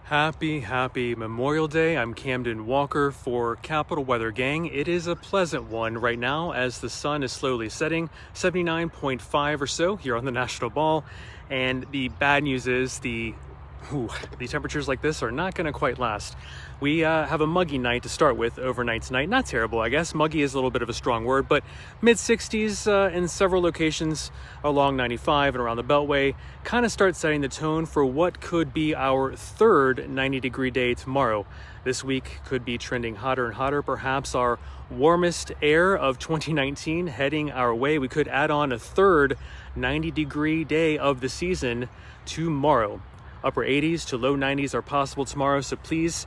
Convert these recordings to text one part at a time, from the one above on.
Happy Memorial Day. I'm Camden Walker for Capital Weather Gang. It is a pleasant one right now as the sun is slowly setting, 79.5 or so here on the National Mall. And the bad news is the temperatures like this are not going to quite last. We have a muggy night to start with overnight tonight. Not terrible, I guess. Muggy is a little bit of a strong word, but mid-60s in several locations along 95 and around the Beltway kind of start setting the tone for what could be our third 90-degree day tomorrow. This week could be trending hotter and hotter, perhaps our warmest air of 2019 heading our way. We could add on a third 90-degree day of the season tomorrow. Upper 80s to low 90s are possible tomorrow, so please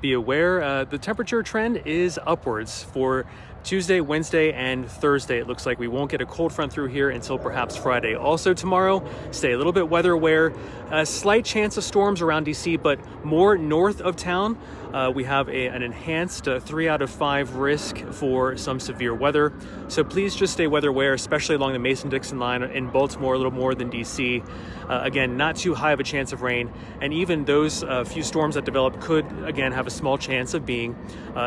be aware. The temperature trend is upwards for Tuesday, Wednesday, and Thursday. It looks like we won't get a cold front through here until perhaps Friday. Also tomorrow, stay a little bit weather aware. A slight chance of storms around DC, but more north of town. We have an enhanced 3 out of 5 risk for some severe weather. So please just stay weather aware, especially along the Mason-Dixon line in Baltimore, a little more than DC. Again, not too high of a chance of rain. And even those few storms that develop could, again, have a small chance of being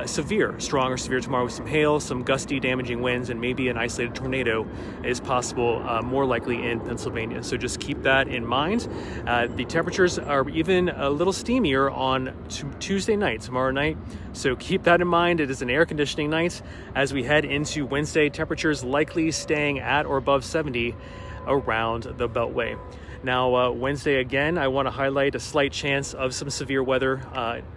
severe, strong or severe tomorrow with some hail, some gusty, damaging winds, and maybe an isolated tornado is possible, more likely in Pennsylvania. So just keep that in mind. The temperatures are even a little steamier on Tuesday night, tomorrow night. So keep that in mind. It is an air conditioning night. As we head into Wednesday, temperatures likely staying at or above 70 around the Beltway. Now, Wednesday again, I want to highlight a slight chance of some severe weather.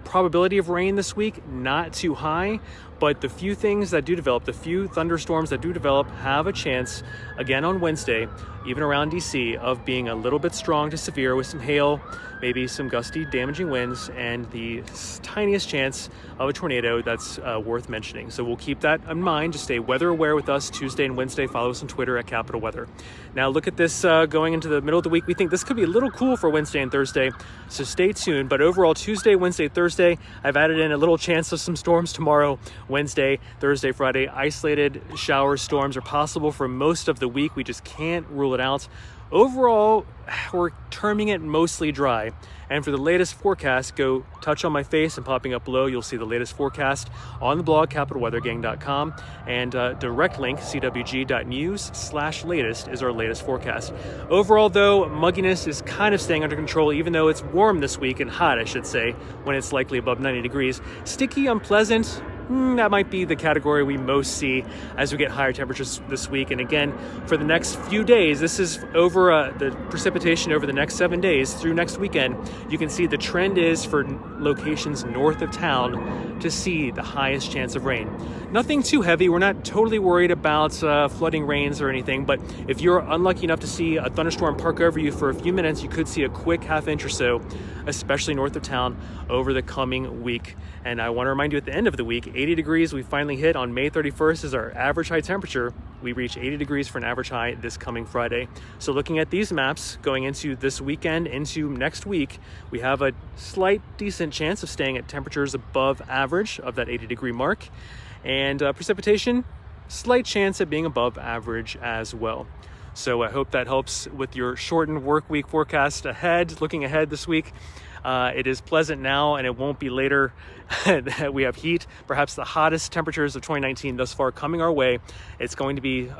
Probability of rain this week, not too high, but the few things that do develop, the few thunderstorms that do develop have a chance, again on Wednesday, even around DC, of being a little bit strong to severe with some hail, maybe some gusty, damaging winds, and the tiniest chance of a tornado that's worth mentioning. So we'll keep that in mind. Just stay weather aware with us Tuesday and Wednesday. Follow us on Twitter at Capital Weather. Now look at this going into the middle of the week. We think this could be a little cool for Wednesday and Thursday, so stay tuned. But overall, Tuesday, Wednesday, Thursday, I've added in a little chance of some storms tomorrow. Wednesday, Thursday, Friday, isolated showers, storms are possible for most of the week. We just can't rule it out. Overall, we're terming it mostly dry. And for the latest forecast, go touch on my face and popping up below, you'll see the latest forecast on the blog, capitalweathergang.com, and direct link, cwg.news/latest is our latest forecast. Overall, though, mugginess is kind of staying under control, even though it's warm this week and hot, I should say, when it's likely above 90 degrees. Sticky, unpleasant. That might be the category we most see as we get higher temperatures this week. And again, for the next few days, this is over the precipitation over the next 7 days through next weekend. You can see the trend is for locations north of town to see the highest chance of rain. Nothing too heavy. We're not totally worried about flooding rains or anything, but if you're unlucky enough to see a thunderstorm park over you for a few minutes, you could see a quick half inch or so, especially north of town over the coming week. And I want to remind you at the end of the week, 80 degrees we finally hit on May 31st is our average high temperature. We reach 80 degrees for an average high this coming Friday. So looking at these maps going into this weekend, into next week, we have a slight decent chance of staying at temperatures above average of that 80 degree mark. And precipitation, slight chance at being above average as well. So I hope that helps with your shortened work week forecast ahead, looking ahead this week. It is pleasant now, and it won't be later. We have heat, perhaps the hottest temperatures of 2019 thus far coming our way. It's going to be,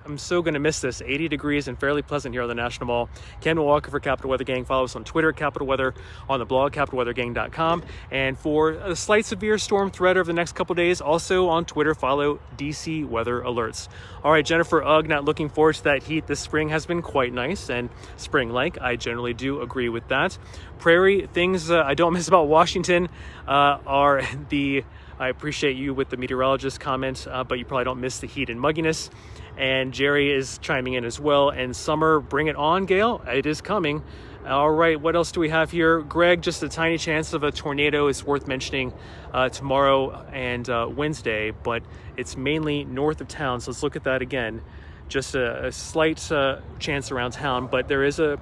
I'm so going to miss this, 80 degrees and fairly pleasant here on the National Mall. Camden Walker for Capital Weather Gang. Follow us on Twitter, Capital Weather, on the blog, capitalweathergang.com. And for a slight severe storm threat over the next couple days, also on Twitter, follow DC Weather Alerts. All right, Jennifer Ugg, not looking forward to that heat. This spring has been quite nice and spring-like. I generally do agree with that. Prairie, things I don't miss about Washington are I appreciate you with the meteorologist comment, but you probably don't miss the heat and mugginess. And Jerry is chiming in as well. And summer, bring it on, Gail. It is coming. All right, what else do we have here? Greg, just a tiny chance of a tornado is worth mentioning tomorrow and Wednesday, but it's mainly north of town. So let's look at that again. Just a slight chance around town, but there is a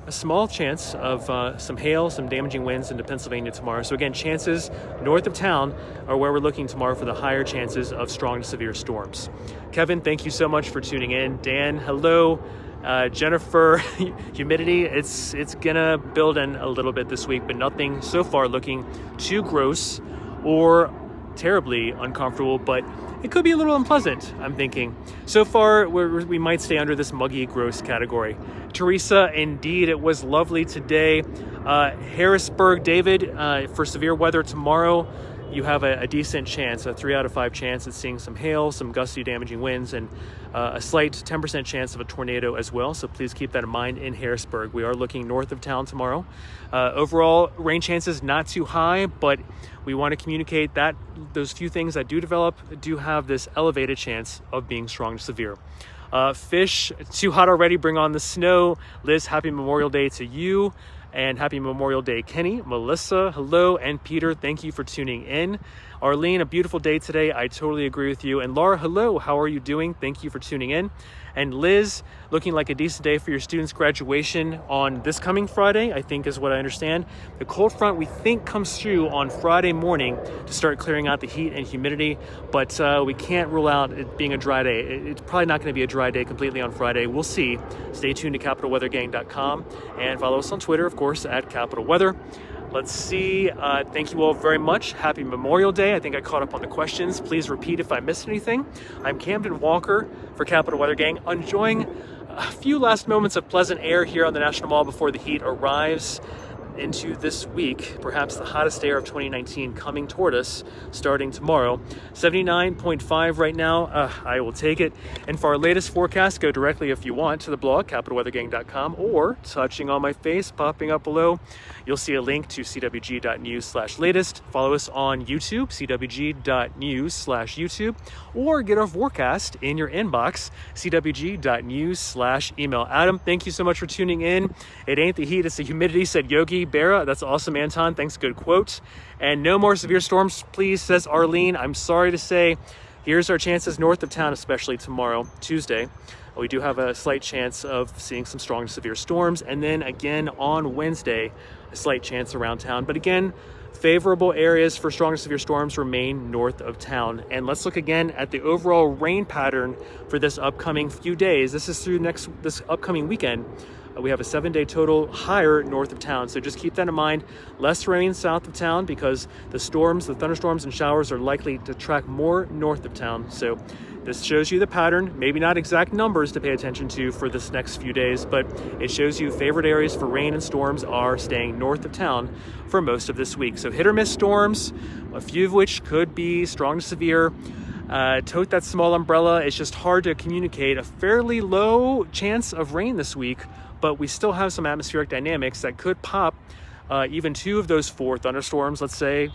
small chance of some hail, some damaging winds into Pennsylvania tomorrow. So again, chances north of town are where we're looking tomorrow for the higher chances of strong to severe storms. Kevin, thank you so much for tuning in. Dan, hello. Jennifer, humidity, it's gonna build in a little bit this week, but nothing so far looking too gross or terribly uncomfortable, but it could be a little unpleasant, I'm thinking. So far, we might stay under this muggy, gross category. Teresa, indeed, it was lovely today. Harrisburg, David, for severe weather tomorrow, you have a decent chance, a 3 out of 5 chance at seeing some hail, some gusty, damaging winds, and a slight 10% chance of a tornado as well. So please keep that in mind in Harrisburg. We are looking north of town tomorrow. Overall, rain chances not too high, but we want to communicate that those few things that do develop do have this elevated chance of being strong to severe. Fish, too hot already, bring on the snow. Liz, happy Memorial Day to you. And happy Memorial Day, Kenny, Melissa, hello, and Peter, thank you for tuning in. Arlene, a beautiful day today. I totally agree with you. And Laura, hello, how are you doing? Thank you for tuning in. And Liz, looking like a decent day for your students' graduation on this coming Friday, I think is what I understand. The cold front, we think, comes through on Friday morning to start clearing out the heat and humidity, but we can't rule out it being a dry day. It's probably not going to be a dry day completely on Friday. We'll see. Stay tuned to CapitalWeatherGang.com and follow us on Twitter, of course, at Capital Weather. Let's see. Thank you all very much. Happy Memorial Day. I think I caught up on the questions. Please repeat if I missed anything. I'm Camden Walker for Capital Weather Gang, enjoying a few last moments of pleasant air here on the National Mall before the heat arrives into this week, perhaps the hottest air of 2019 coming toward us starting tomorrow. 79.5 right now. I will take it. And for our latest forecast, go directly, if you want, to the blog, capitalweathergang.com, or touching on my face, popping up below, you'll see a link to cwg.news/latest. Follow us on YouTube, cwg.news/YouTube, or get our forecast in your inbox, cwg.news/email. Adam, thank you so much for tuning in. It ain't the heat, it's the humidity, said Yogi Berra. That's awesome, Anton. Thanks, good quote. And no more severe storms, please, says Arlene. I'm sorry to say, here's our chances north of town, especially tomorrow, Tuesday. We do have a slight chance of seeing some strong to severe storms. And then again on Wednesday, a slight chance around town. But again, favorable areas for strong to severe storms remain north of town. And let's look again at the overall rain pattern for this upcoming few days. This is through this upcoming weekend. We have a 7-day total higher north of town. So just keep that in mind. Less rain south of town because the thunderstorms and showers are likely to track more north of town. So this shows you the pattern, maybe not exact numbers to pay attention to for this next few days, but it shows you favored areas for rain and storms are staying north of town for most of this week. So hit or miss storms, a few of which could be strong to severe. Tote that small umbrella. It's just hard to communicate a fairly low chance of rain this week, but we still have some atmospheric dynamics that could pop even 2 of those 4 thunderstorms, let's say,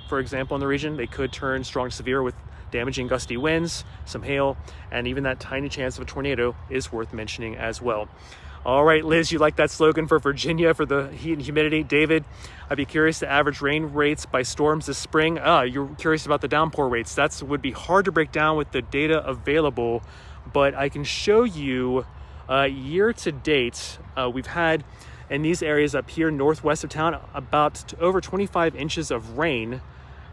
for example, in the region. They could turn strong to severe with damaging gusty winds, some hail, and even that tiny chance of a tornado is worth mentioning as well. All right, Liz, you like that slogan for Virginia for the heat and humidity. David, I'd be curious the average rain rates by storms this spring. You're curious about the downpour rates. That would be hard to break down with the data available, but I can show you year to date. We've had in these areas up here northwest of town about over 25 inches of rain.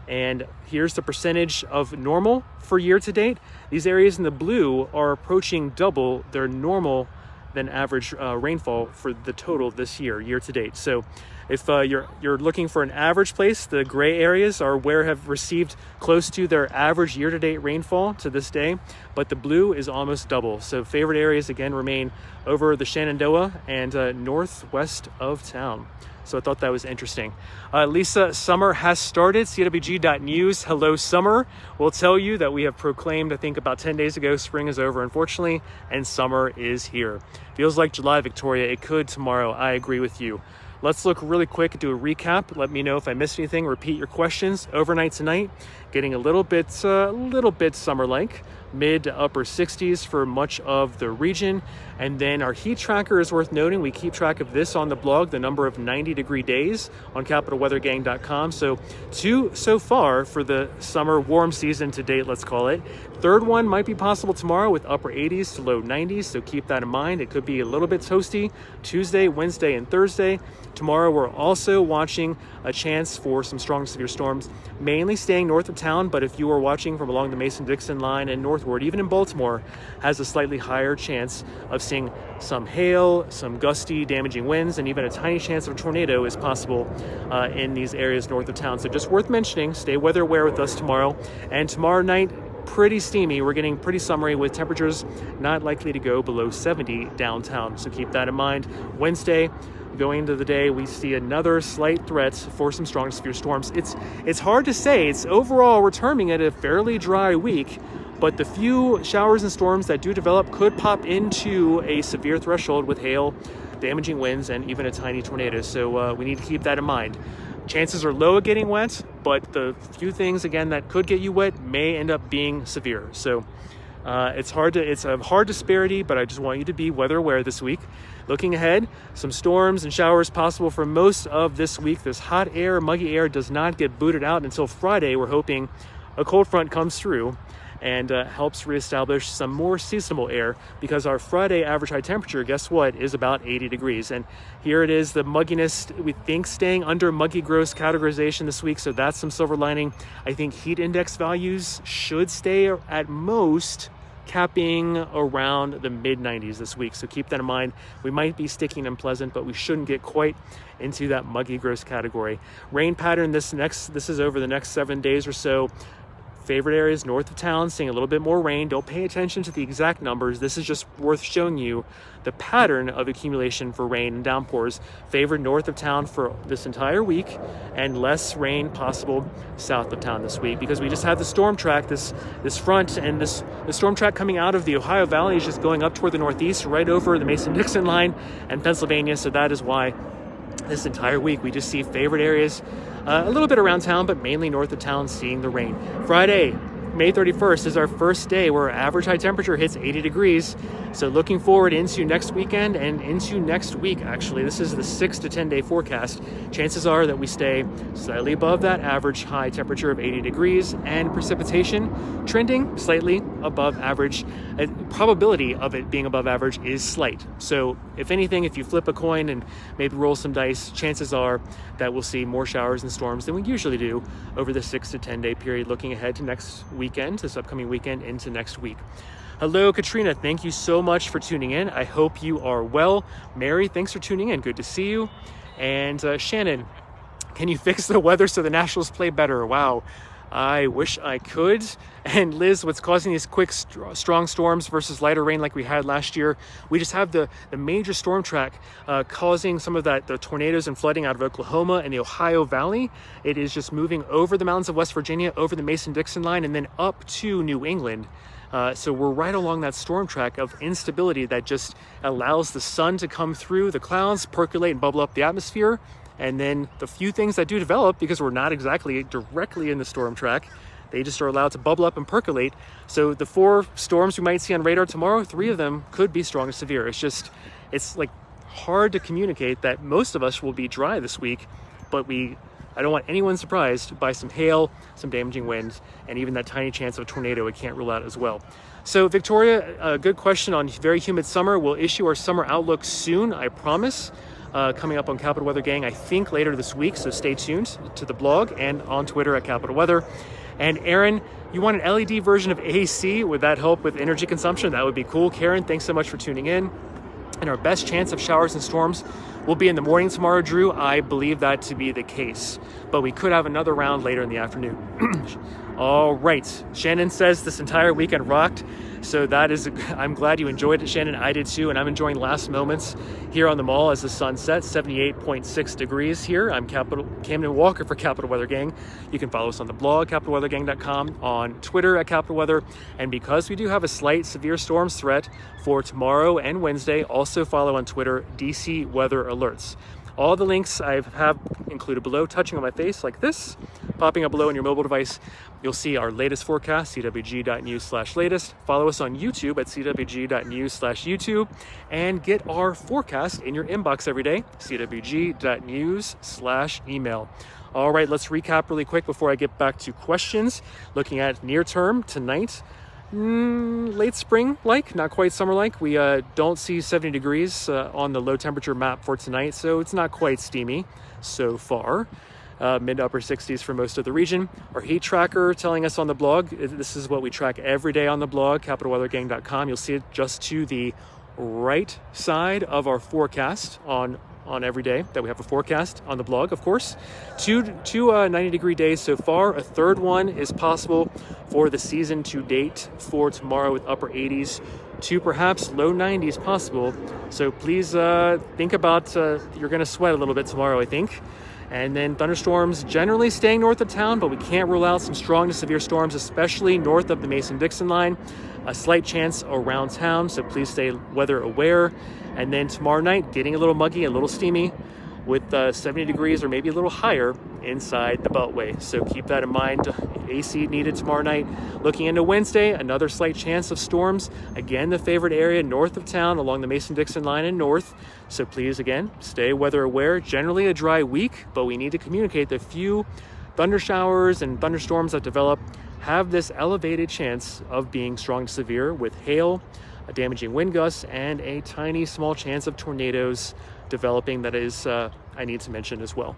And here's the percentage of normal for year to date. These areas in the blue are approaching double their normal than average rainfall for the total this year to date. So if you're looking for an average place, the gray areas are where have received close to their average year-to-date rainfall to this day, but the blue is almost double. So favorite areas again remain over the Shenandoah and northwest of town. So I thought that was interesting. Lisa, summer has started. CWG.news, hello summer, will tell you that we have proclaimed, I think about 10 days ago, spring is over, unfortunately, and summer is here. Feels like July, Victoria. It could tomorrow. I agree with you. Let's look really quick, do a recap. Let me know if I missed anything. Repeat your questions. Overnight tonight, getting a little bit summer-like. Mid to upper 60s for much of the region. And then our heat tracker is worth noting. We keep track of this on the blog, the number of 90-degree days on capitalweathergang.com. So 2 so far for the summer warm season to date, let's call it. Third one might be possible tomorrow with upper 80s to low 90s. So keep that in mind. It could be a little bit toasty Tuesday, Wednesday, and Thursday. Tomorrow, we're also watching a chance for some strong severe storms, mainly staying north of town. But if you are watching from along the Mason-Dixon line and northward, even in Baltimore, has a slightly higher chance of seeing some hail, some gusty, damaging winds, and even a tiny chance of a tornado is possible in these areas north of town. So just worth mentioning, stay weather aware with us tomorrow. And tomorrow night, pretty steamy. We're getting pretty summery with temperatures not likely to go below 70 downtown. So keep that in mind. Wednesday, going into the day, we see another slight threat for some strong severe storms. It's hard to say. It's overall, we're terming it a fairly dry week, but the few showers and storms that do develop could pop into a severe threshold with hail, damaging winds, and even a tiny tornado. So we need to keep that in mind. Chances are low of getting wet, but the few things, again, that could get you wet may end up being severe. So it's a hard disparity, but I just want you to be weather aware this week. Looking ahead, some storms and showers possible for most of this week. This hot air, muggy air does not get booted out until Friday. We're hoping a cold front comes through and helps reestablish some more seasonable air, because our Friday average high temperature, guess what, is about 80 degrees. And here it is, the mugginess, we think, staying under muggy gross categorization this week, so that's some silver lining. I think heat index values should stay at most capping around the mid-90s this week, so keep that in mind. We might be sticking and pleasant, but we shouldn't get quite into that muggy gross category. Rain pattern, this is over the next 7 days or so. Favorite areas north of town, seeing a little bit more rain. Don't pay attention to the exact numbers. This is just worth showing you the pattern of accumulation for rain and downpours. Favored north of town for this entire week, and less rain possible south of town this week, because we just have the storm track, this front, and the storm track coming out of the Ohio Valley is just going up toward the northeast, right over the Mason-Dixon line and Pennsylvania. So that is why this entire week we just see favorite areas a little bit around town, but mainly north of town, seeing the rain. Friday, May 31st, is our first day where average high temperature hits 80 degrees. So looking forward into next weekend and into next week, actually. This is the 6 to 10 day forecast. Chances are that we stay slightly above that average high temperature of 80 degrees, and precipitation trending slightly above average. Probability of it being above average is slight. So if anything, if you flip a coin and maybe roll some dice, chances are that we'll see more showers and storms than we usually do over the 6 to 10 day period, looking ahead to next weekend, this upcoming weekend, into next week. Hello, Katrina. Thank you so much for tuning in. I hope you are well. Mary, thanks for tuning in. Good to see you. And Shannon, can you fix the weather so the Nationals play better? Wow. I wish I could. And Liz, what's causing these quick, strong storms versus lighter rain like we had last year? We just have the major storm track causing some of the tornadoes and flooding out of Oklahoma and the Ohio Valley. It is just moving over the mountains of West Virginia, over the Mason-Dixon line, and then up to New England. So we're right along that storm track of instability that just allows the sun to come through the clouds, percolate and bubble up the atmosphere. And then the few things that do develop, because we're not exactly directly in the storm track, they just are allowed to bubble up and percolate. So the 4 storms we might see on radar tomorrow, 3 of them could be strong and severe. It's like hard to communicate that most of us will be dry this week, but I don't want anyone surprised by some hail, some damaging winds, and even that tiny chance of a tornado we can't rule out as well. So Victoria, a good question on very humid summer. We'll issue our summer outlook soon, I promise. Coming up on Capital Weather Gang, I think later this week, so stay tuned to the blog and on Twitter at Capital Weather. And Aaron, you want an LED version of AC? Would that help with energy consumption? That would be cool. Karen, thanks so much for tuning in. And our best chance of showers and storms will be in the morning tomorrow, Drew. I believe that to be the case, but we could have another round later in the afternoon. All right. Shannon says this entire weekend rocked. So I'm glad you enjoyed it, Shannon. I did too, and I'm enjoying last moments here on the mall as the sun sets. 78.6 degrees here. I'm Camden Walker for Capital Weather Gang. You can follow us on the blog, capitalweathergang.com, on Twitter at Capital Weather. And because we do have a slight severe storms threat for tomorrow and Wednesday, also follow on Twitter, DC Weather Alerts. All the links I have included below, touching on my face like this, popping up below on your mobile device. You'll see our latest forecast, cwg.news/latest. Follow us on YouTube at cwg.news/YouTube, and get our forecast in your inbox every day, cwg.news/email. All right, let's recap really quick before I get back to questions. Looking at near term tonight, late spring-like, not quite summer-like. We don't see 70 degrees on the low temperature map for tonight, so it's not quite steamy so far. Mid to upper 60s for most of the region. Our heat tracker telling us on the blog, this is what we track every day on the blog, capitalweathergang.com. You'll see it just to the right side of our forecast on every day that we have a forecast on the blog, of course. Two 90-degree days so far. A third one is possible for the season to date for tomorrow with upper 80s to perhaps low 90s possible. So please think about, you're going to sweat a little bit tomorrow, I think. And then thunderstorms generally staying north of town, but we can't rule out some strong to severe storms, especially north of the Mason-Dixon line. A slight chance around town, so please stay weather aware. And then tomorrow night, getting a little muggy, a little steamy with 70 degrees or maybe a little higher inside the Beltway. So keep that in mind. AC needed tomorrow night. Looking into Wednesday, another slight chance of storms. Again, the favorite area north of town along the Mason-Dixon line and north. So please, again, stay weather aware. Generally a dry week, but we need to communicate the few thunder showers and thunderstorms that develop have this elevated chance of being strong to severe with hail, damaging wind gusts, and a tiny small chance of tornadoes developing that is I need to mention as well.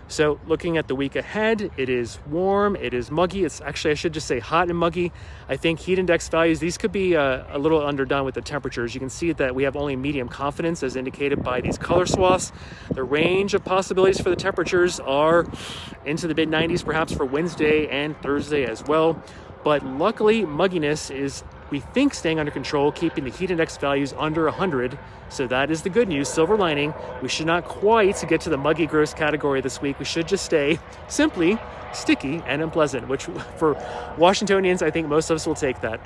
So looking at the week ahead, it is warm, it is muggy. It's actually, I should just say hot and muggy. I think heat index values, these could be a little underdone with the temperatures. You can see that we have only medium confidence as indicated by these color swaths. The range of possibilities for the temperatures are into the mid 90s, perhaps for Wednesday and Thursday as well. But luckily, mugginess is, we think, staying under control, keeping the heat index values under 100. So that is the good news, silver lining. We should not quite get to the muggy gross category this week. We should just stay simply sticky and unpleasant, which for Washingtonians, I think most of us will take that.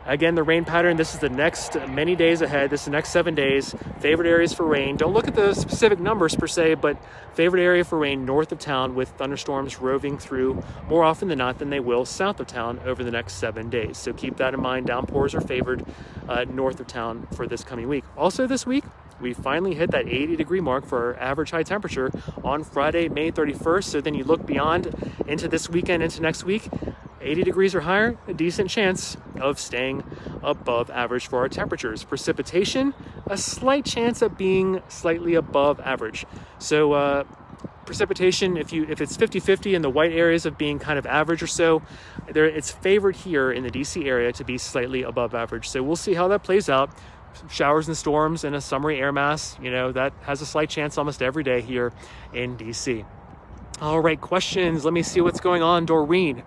Again, the rain pattern, this is the next many days ahead. This is the next 7 days. Favorite areas for rain. Don't look at the specific numbers per se, but favorite area for rain north of town with thunderstorms roving through more often than not than they will south of town over the next 7 days. So keep that in mind. Downpours are favored north of town for this coming week. Also this week, we finally hit that 80-degree mark for our average high temperature on Friday, May 31st. So then you look beyond into this weekend, into next week, 80 degrees or higher, a decent chance of staying above average for our temperatures. Precipitation, a slight chance of being slightly above average. So precipitation, if it's 50-50 in the white areas of being kind of average or so, it's favored here in the DC area to be slightly above average. So we'll see how that plays out. Showers and storms and a summery air mass, that has a slight chance almost every day here in DC. All right, questions. Let me see what's going on. Doreen,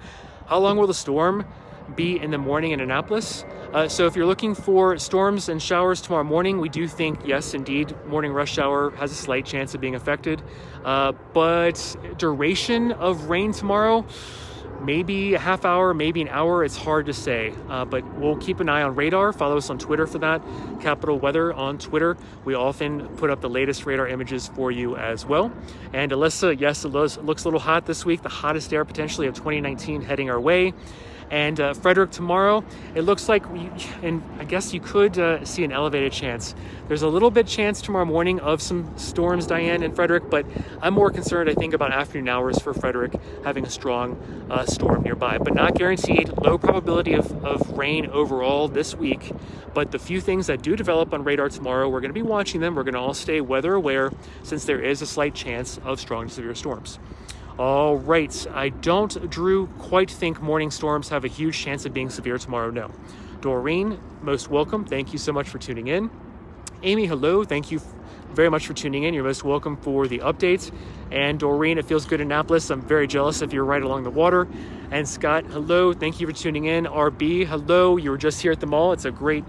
how long will the storm be in the morning in Annapolis? So if you're looking for storms and showers tomorrow morning, we do think, yes, indeed, morning rush hour has a slight chance of being affected. But duration of rain tomorrow, maybe a half hour, maybe an hour. It's hard to say, but we'll keep an eye on radar. Follow us on Twitter for that. Capital Weather on Twitter. We often put up the latest radar images for you as well. And Alyssa, yes, it looks a little hot this week. The hottest air potentially of 2019 heading our way. And Frederick, tomorrow, it looks like, and I guess you could see an elevated chance. There's a little bit chance tomorrow morning of some storms, Diane and Frederick, but I'm more concerned, I think, about afternoon hours for Frederick having a strong storm nearby, but not guaranteed. Low probability of rain overall this week, but the few things that do develop on radar tomorrow, we're going to be watching them. We're going to all stay weather aware since there is a slight chance of strong to severe storms. All right, I don't, Drew, quite think morning storms have a huge chance of being severe tomorrow, no. Doreen, most welcome. Thank you so much for tuning in. Amy, hello. Thank you very much for tuning in. You're most welcome for the updates. And Doreen, it feels good in Annapolis. I'm very jealous if you're right along the water. And Scott, hello. Thank you for tuning in. RB, hello. You were just here at the mall. It's a great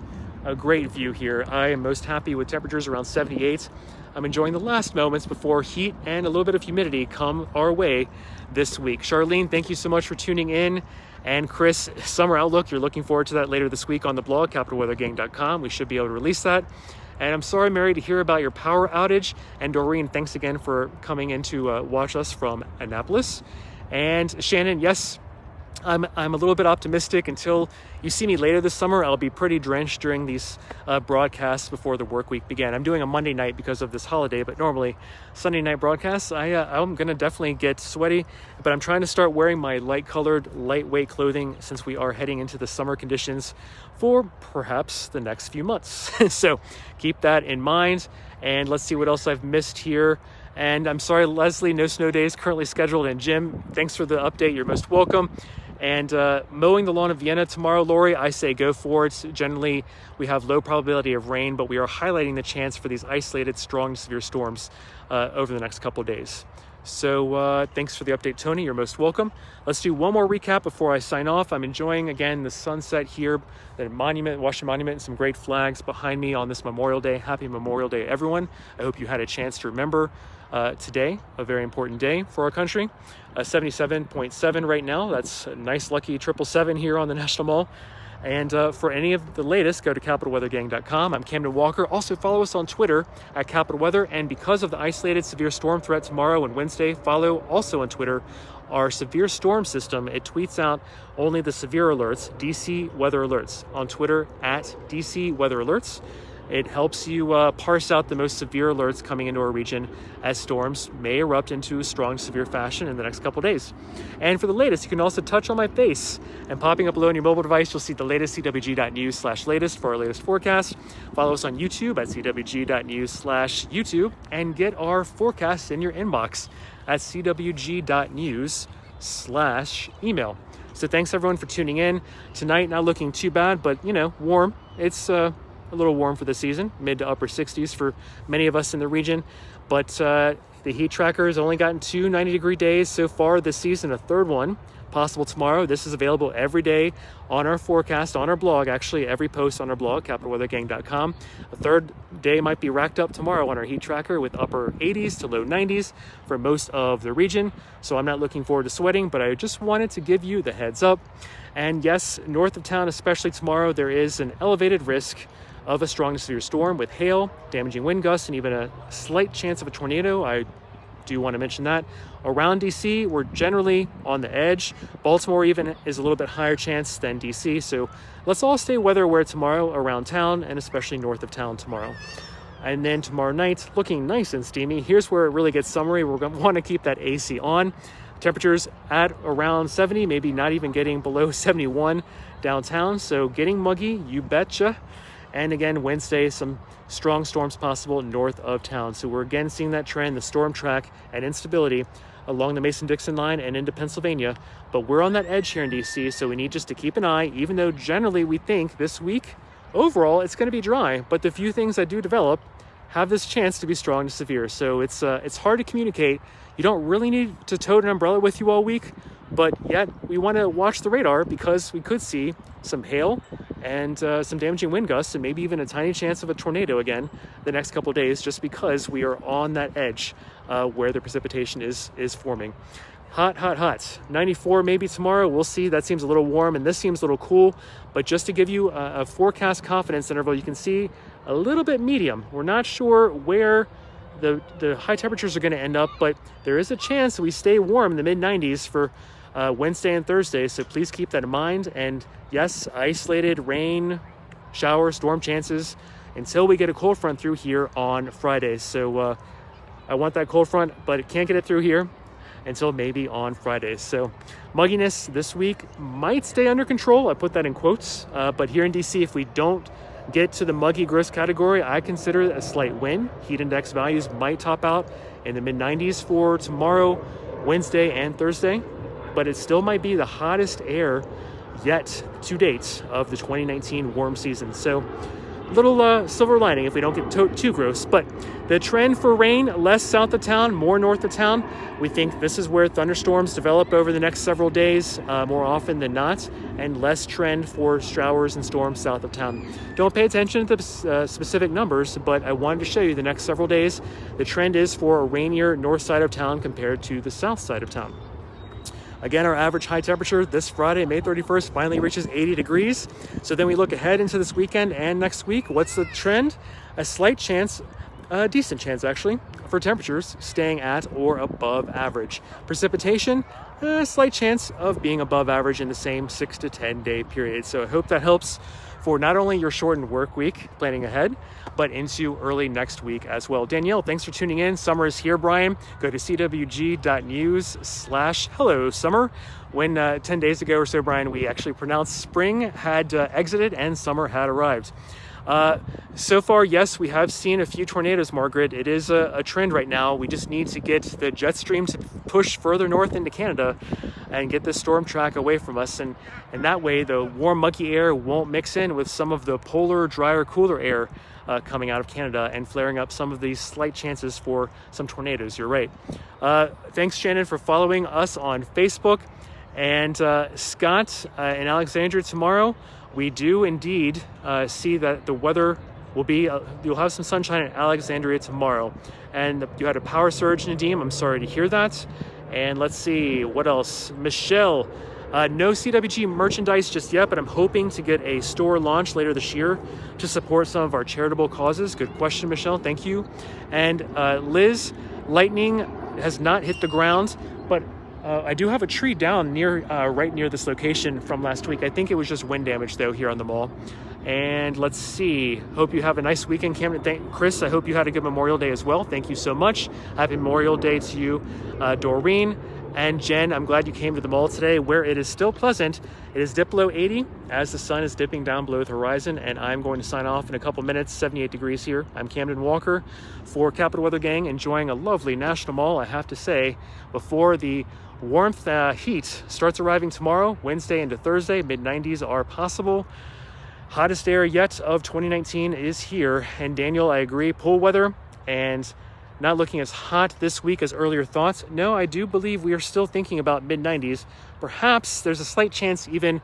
view here. I am most happy with temperatures around 78. I'm enjoying the last moments before heat and a little bit of humidity come our way this week. Charlene, thank you so much for tuning in. And Chris, summer outlook, you're looking forward to that later this week on the blog, capitalweathergang.com. We should be able to release that. And I'm sorry, Mary, to hear about your power outage. And Doreen, thanks again for coming in to watch us from Annapolis. And Shannon, yes, I'm a little bit optimistic. Until you see me later this summer, I'll be pretty drenched during these broadcasts before the work week began. I'm doing a Monday night because of this holiday, but normally Sunday night broadcasts, I'm going to definitely get sweaty, but I'm trying to start wearing my light-colored, lightweight clothing since we are heading into the summer conditions for perhaps the next few months. So keep that in mind, and let's see what else I've missed here. And I'm sorry, Leslie, no snow days currently scheduled. And Jim, thanks for the update. You're most welcome. And mowing the lawn of Vienna tomorrow, Lori, I say go for it. Generally, we have low probability of rain, but we are highlighting the chance for these isolated, strong to severe storms over the next couple of days. So thanks for the update, Tony. You're most welcome. Let's do one more recap before I sign off. I'm enjoying, again, the sunset here, the monument, Washington Monument, and some great flags behind me on this Memorial Day. Happy Memorial Day, everyone. I hope you had a chance to remember today, a very important day for our country. 77.7 right now. That's a nice, lucky 777 here on the National Mall. And for any of the latest, go to capitalweathergang.com. I'm Camden Walker. Also follow us on Twitter at Capital Weather. And because of the isolated severe storm threat tomorrow and Wednesday, follow also on Twitter our severe storm system. It tweets out only the severe alerts, DC Weather Alerts, on Twitter at DC Weather Alerts. It helps you parse out the most severe alerts coming into our region as storms may erupt into a strong, severe fashion in the next couple days. And for the latest, you can also touch on my face, and popping up below on your mobile device, you'll see the latest cwg.news/latest for our latest forecast. Follow us on YouTube at cwg.news/YouTube and get our forecast in your inbox at cwg.news/email. So thanks everyone for tuning in. Tonight, not looking too bad, but warm. It's a little warm for the season, mid to upper 60s for many of us in the region. But the heat tracker has only gotten 2 90-degree days so far this season, a third one possible tomorrow. This is available every day on our forecast, on our blog, actually every post on our blog, capitalweathergang.com. A third day might be racked up tomorrow on our heat tracker with upper 80s to low 90s for most of the region. So I'm not looking forward to sweating, but I just wanted to give you the heads up. And yes, north of town, especially tomorrow, there is an elevated risk of a strong to severe storm with hail, damaging wind gusts, and even a slight chance of a tornado. I do want to mention that. Around DC, we're generally on the edge. Baltimore even is a little bit higher chance than DC. So let's all stay weather aware tomorrow around town, and especially north of town tomorrow. And then tomorrow night, looking nice and steamy. Here's where it really gets summery. We're going to want to keep that AC on. Temperatures at around 70, maybe not even getting below 71 downtown. So getting muggy, you betcha. And again, Wednesday, some strong storms possible north of town. So we're again seeing that trend, the storm track and instability along the Mason-Dixon line and into Pennsylvania. But we're on that edge here in DC, so we need just to keep an eye, even though generally we think this week, overall, it's going to be dry. But the few things that do develop have this chance to be strong to severe. So it's hard to communicate. You don't really need to tote an umbrella with you all week, but yet we want to watch the radar because we could see some hail and some damaging wind gusts and maybe even a tiny chance of a tornado again the next couple of days, just because we are on that edge where the precipitation is forming. Hot, hot, hot. 94 maybe tomorrow. We'll see. That seems a little warm and this seems a little cool. But just to give you a forecast confidence interval, you can see a little bit medium. We're not sure where the high temperatures are going to end up, but there is a chance we stay warm in the mid-90s for Wednesday and Thursday. So please keep that in mind. And yes, isolated rain, shower, storm chances until we get a cold front through here on Friday. So I want that cold front, but it can't get it through here until maybe on Friday. So mugginess this week might stay under control. I put that in quotes. But here in DC, if we don't get to the muggy gross category, I consider it a slight win. Heat index values might top out in the mid-90s for tomorrow, Wednesday, and Thursday. But it still might be the hottest air yet to date of the 2019 warm season. So little silver lining if we don't get too gross. But the trend for rain, less south of town, more north of town. We think this is where thunderstorms develop over the next several days, more often than not, and less trend for showers and storms south of town. Don't pay attention to the specific numbers, but I wanted to show you the next several days. The trend is for a rainier north side of town compared to the south side of town. Again, our average high temperature this Friday, May 31st, finally reaches 80 degrees. So then we look ahead into this weekend and next week. What's the trend? A slight chance A decent chance, actually, for temperatures staying at or above average. Precipitation, a slight chance of being above average in the same 6 to 10 day period. So I hope that helps for not only your shortened work week planning ahead, but into early next week as well. Danielle, thanks for tuning in. Summer is here, Brian. Go to cwg.news/hello summer. When 10 days ago or so, Brian, we actually pronounced spring had exited and summer had arrived. So far, yes, we have seen a few tornadoes, Margaret. It is a trend right now. We just need to get the jet stream to push further north into Canada and get the storm track away from us. And that way, the warm, muggy air won't mix in with some of the polar, drier, cooler air coming out of Canada and flaring up some of these slight chances for some tornadoes. You're right. Thanks, Shannon, for following us on Facebook. And Scott in Alexandria tomorrow, we do indeed see that the weather will be, you'll have some sunshine in Alexandria tomorrow. And you had a power surge, Nadim. I'm sorry to hear that. And let's see, what else? Michelle, no CWG merchandise just yet, but I'm hoping to get a store launch later this year to support some of our charitable causes. Good question, Michelle. Thank you. And Liz, lightning has not hit the ground, but I do have a tree down near, right near this location from last week. I think it was just wind damage though here on the mall. And let's see, hope you have a nice weekend, Camden. Chris, I hope you had a good Memorial Day as well. Thank you so much. Happy Memorial Day to you, Doreen. And Jen, I'm glad you came to the mall today where it is still pleasant. It is dipped below 80 as the sun is dipping down below the horizon, and I'm going to sign off in a couple minutes. 78 degrees here. I'm Camden Walker for Capital Weather Gang, enjoying a lovely National Mall, I have to say, before the warmth heat starts arriving tomorrow, Wednesday into Thursday. Mid-90s are possible. Hottest air yet of 2019 is here. And Daniel, I agree, pool weather and not looking as hot this week as earlier thoughts. No, I do believe we are still thinking about mid-90s. Perhaps there's a slight chance even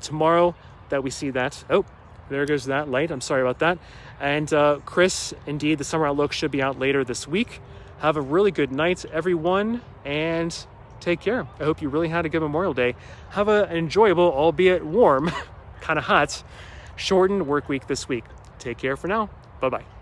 tomorrow that we see that. Oh, there goes that light. I'm sorry about that. And Chris, indeed, the summer outlook should be out later this week. Have a really good night, everyone, and take care. I hope you really had a good Memorial Day. Have an enjoyable, albeit warm, kind of hot, shortened work week this week. Take care for now. Bye-bye.